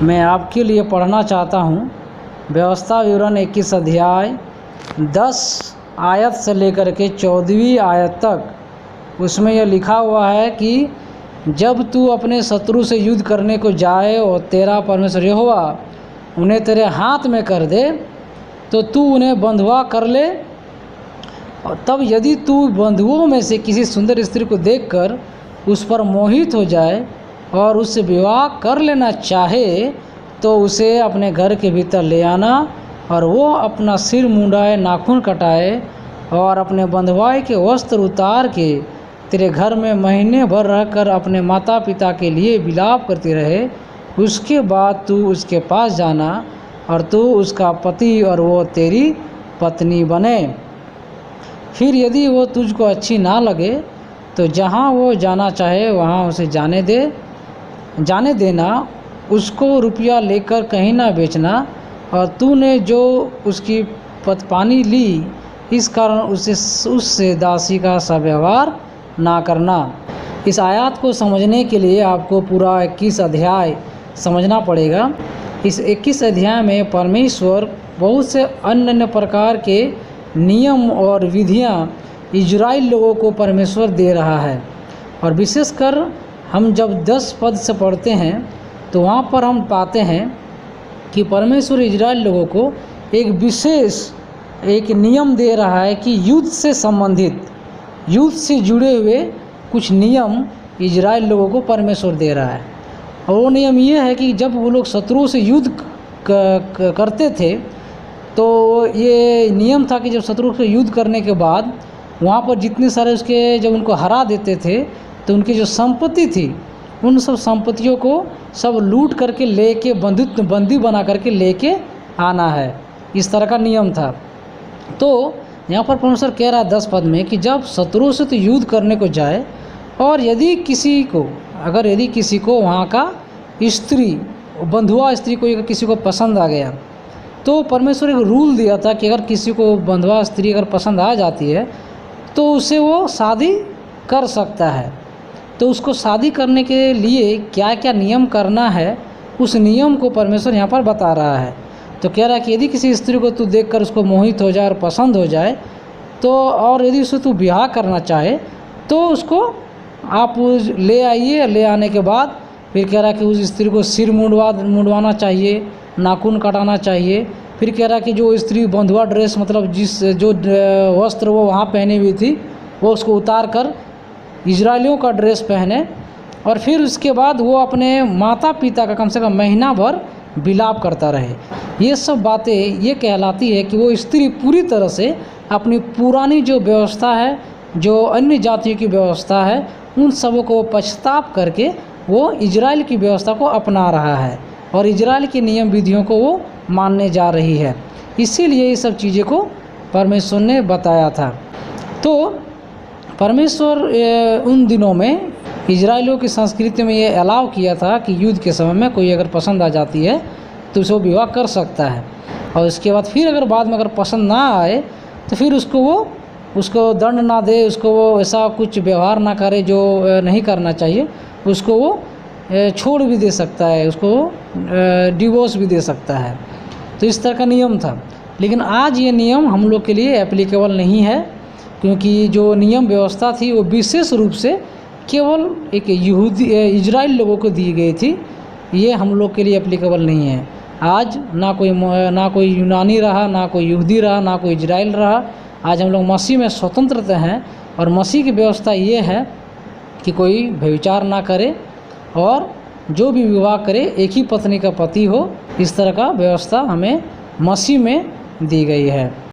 मैं आपके लिए पढ़ना चाहता हूँ व्यवस्था विवरण 21 अध्याय 10 आयत से लेकर के 14वीं आयत तक। उसमें यह लिखा हुआ है कि जब तू अपने शत्रु से युद्ध करने को जाए और तेरा परमेश्वर यहोवा उन्हें तेरे हाथ में कर दे, तो तू उन्हें बंधुआ कर ले। और तब यदि तू बंधुओं में से किसी सुंदर स्त्री को देखकर उस पर मोहित हो जाए और उससे विवाह कर लेना चाहे, तो उसे अपने घर के भीतर ले आना और वो अपना सिर मुंडाए, नाखून कटाए और अपने बंधुआई के वस्त्र उतार के तेरे घर में महीने भर रहकर अपने माता पिता के लिए विलाप करती रहे। उसके बाद तू उसके पास जाना और तू उसका पति और वो तेरी पत्नी बने। फिर यदि वो तुझको अच्छी ना लगे तो जहाँ वो जाना चाहे वहाँ उसे जाने देना। उसको रुपया लेकर कहीं ना बेचना, और तूने जो उसकी पतपानी ली इस कारण उससे दासी का सा व्यवहार ना करना। इस आयत को समझने के लिए आपको पूरा 21 अध्याय समझना पड़ेगा। इस 21 अध्याय में परमेश्वर बहुत से अन्य प्रकार के नियम और विधियां इजराइल लोगों को परमेश्वर दे रहा है। और विशेषकर हम जब 10 पद से पढ़ते हैं तो वहाँ पर हम पाते हैं कि परमेश्वर इजराइल लोगों को एक विशेष एक नियम दे रहा है कि युद्ध से संबंधित, युद्ध से जुड़े हुए कुछ नियम इजराइल लोगों को परमेश्वर दे रहा है। और वो नियम ये है कि जब वो लोग शत्रुओं से युद्ध करते थे, तो ये नियम था कि जब शत्रु से युद्ध करने के बाद वहाँ पर जितने सारे उसके जब उनको हरा देते थे, तो उनकी जो संपत्ति थी उन सब संपत्तियों को सब लूट करके लेके बंदी बना करके लेके आना है। इस तरह का नियम था। तो यहाँ पर परमेश्वर कह रहा है 10 पद में कि जब शत्रुओं से तो युद्ध करने को जाए, और यदि किसी को वहाँ का स्त्री, बंधुआ स्त्री को किसी को पसंद आ गया, तो परमेश्वर एक रूल दिया था कि अगर किसी को बंधुआ स्त्री अगर पसंद आ जाती है तो उसे वो शादी कर सकता है। तो उसको शादी करने के लिए क्या क्या नियम करना है, उस नियम को परमेश्वर यहाँ पर बता रहा है। तो कह रहा है कि यदि किसी स्त्री को तू देखकर उसको मोहित हो जाए और पसंद हो जाए, तो और यदि उसे तू ब्याह करना चाहे तो उसको आप ले आइए। ले आने के बाद फिर कह रहा है कि उस स्त्री को सिर मुंडवाना चाहिए, नाखून कटाना चाहिए। फिर कह रहा है कि जो स्त्री बंधुआ ड्रेस, मतलब जो वस्त्र वो वहाँ पहनी हुई थी, वो उसको उतार कर इजरायलियों का ड्रेस पहने। और फिर उसके बाद वो अपने माता पिता का कम से कम महीना भर विलाप करता रहे। ये सब बातें ये कहलाती है कि वो स्त्री पूरी तरह से अपनी पुरानी जो व्यवस्था है, जो अन्य जातियों की व्यवस्था है, उन सबों को पश्चाताप करके वो इजराइल की व्यवस्था को अपना रहा है और इजराइल के नियम विधियों को वो मानने जा रही है। इसीलिए ये सब चीज़ें को परमेश्वर ने बताया था। तो परमेश्वर उन दिनों में इजराइलियों की संस्कृति में ये अलाउ किया था कि युद्ध के समय में कोई अगर पसंद आ जाती है तो उसे विवाह कर सकता है, और उसके बाद फिर अगर बाद में अगर पसंद ना आए तो फिर उसको दंड ना दे, उसको वो ऐसा कुछ व्यवहार ना करे जो नहीं करना चाहिए, उसको वो छोड़ भी दे सकता है, उसको डिवोर्स भी दे सकता है। तो इस तरह का नियम था। लेकिन आज ये नियम हम लोग के लिए एप्लीकेबल नहीं है, क्योंकि जो नियम व्यवस्था थी वो विशेष रूप से केवल एक इजराइल लोगों को दी गई थी। ये हम लोग के लिए एप्लीकेबल नहीं है। आज ना कोई यूनानी रहा, ना कोई यहूदी रहा, ना कोई इजराइल रहा। आज हम लोग मसीह में स्वतंत्र हैं, और मसीह की व्यवस्था ये है कि कोई व्यभिचार ना करे और जो भी विवाह करे एक ही पत्नी का पति हो। इस तरह का व्यवस्था हमें मसीह में दी गई है।